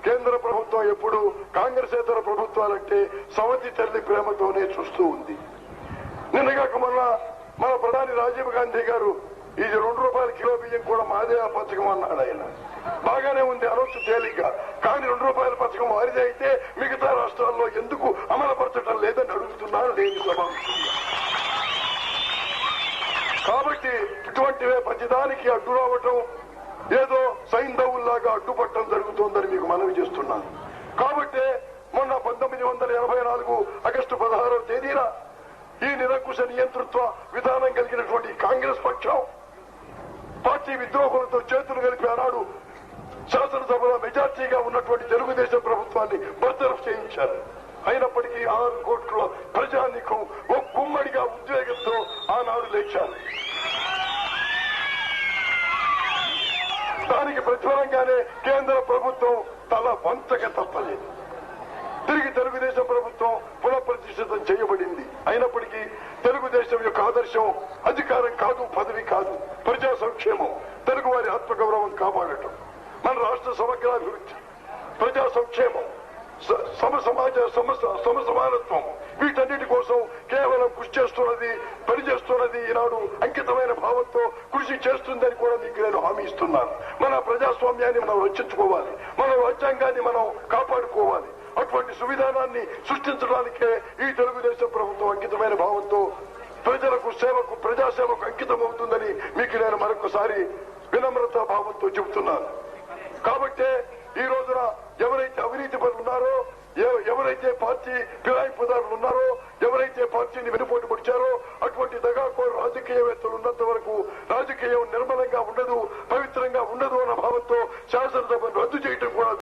కేంద్ర ప్రభుత్వం ఎప్పుడు కాంగ్రెసేతర ప్రభుత్వాలంటే సవతి తల్లి ప్రేమతోనే చూస్తూ ఉంది. నిన్నగాక మన ప్రధాని రాజీవ్ గాంధీ గారు ఇది ₹2 కిలో బియ్యం కూడా మాదే ఆ పథకం అన్నాడు. ఆయన బాగానే ఉంది అనొచ్చు తేలిగ్గా, కానీ ₹2 పథకం వారిదే అయితే మిగతా రాష్ట్రాల్లో ఎందుకు అమలుపరచడం లేదని అడుగుతున్నాను నేను సభాముఖంగా. కాబట్టి ఇటువంటివే ప్రతిదానికి అడ్డు రావటం, ఏదో సైంధవుల్లాగా అడ్డుపట్టడం జరుగుతోందని మీకు మనవి చేస్తున్నాను. కాబట్టి మొన్న 1984 ఆగస్టు 16వ తేదీన ఈ నిరంకుశ నియంతృత్వ విధానం కలిగినటువంటి కాంగ్రెస్ పక్షం పార్టీ విద్రోహులతో చేతులు కలిపి ఆనాడు శాసనసభలో మెజార్టీగా ఉన్నటువంటి తెలుగుదేశం ప్రభుత్వాన్ని బర్తరఫ్ చేయించారు. అయినప్పటికీ 6 కోట్ల ప్రజానీకం ఒక గుమ్మడిగా ఉద్వేగంతో ఆనాడు లేచారు. దానికి ప్రతిఫలంగానే కేంద్ర ప్రభుత్వం తల వంచక తప్పలేదు. తిరిగి తెలుగుదేశం ప్రభుత్వం పునఃప్రతిష్ఠితం చేయబడింది. అయినప్పటికీ తెలుగుదేశం యొక్క ఆదర్శం అధికారం కాదు, పదవి కాదు, ప్రజా సంక్షేమం, తెలుగు వారి ఆత్మగౌరవం కాపాడటం, మన రాష్ట్ర సమగ్రాభివృద్ధి, ప్రజా సంక్షేమం, సమసమానత్వం, వీటన్నిటి కోసం కేవలం కృషి చేస్తున్నది, పనిచేస్తున్నది ఈనాడు అంకితమైన భావంతో కృషి చేస్తుందని కూడా మీకు నేను హామీ ఇస్తున్నాను. మన ప్రజాస్వామ్యాన్ని మనం రక్షించుకోవాలి, మన రాజ్యాంగాన్ని మనం కాపాడుకోవాలి. అటువంటి సువిధానాన్ని సృష్టించడానికే ఈ తెలుగుదేశం ప్రభుత్వం అంకితమైన భావంతో ప్రజలకు సేవకు, ప్రజాసేవకు అంకితం అవుతుందని మీకు నేను మరొకసారి వినమ్రతా భావంతో చెబుతున్నాను. కాబట్టే ఈ రోజున ఎవరైతే అవినీతి పరులు ఉన్నారో, ఎవరైతే పార్టీ ఫిరాయింపుదారులు ఉన్నారో, ఎవరైతే పార్టీని వెనుపోటు పొడిచారో అటువంటి దగాకోరు రాజకీయవేత్తలు ఉన్నంత వరకు రాజకీయం నిర్మలంగా ఉండదు, పవిత్రంగా ఉండదు అన్న భావంతో శాసనసభను రద్దు చేయడం కూడా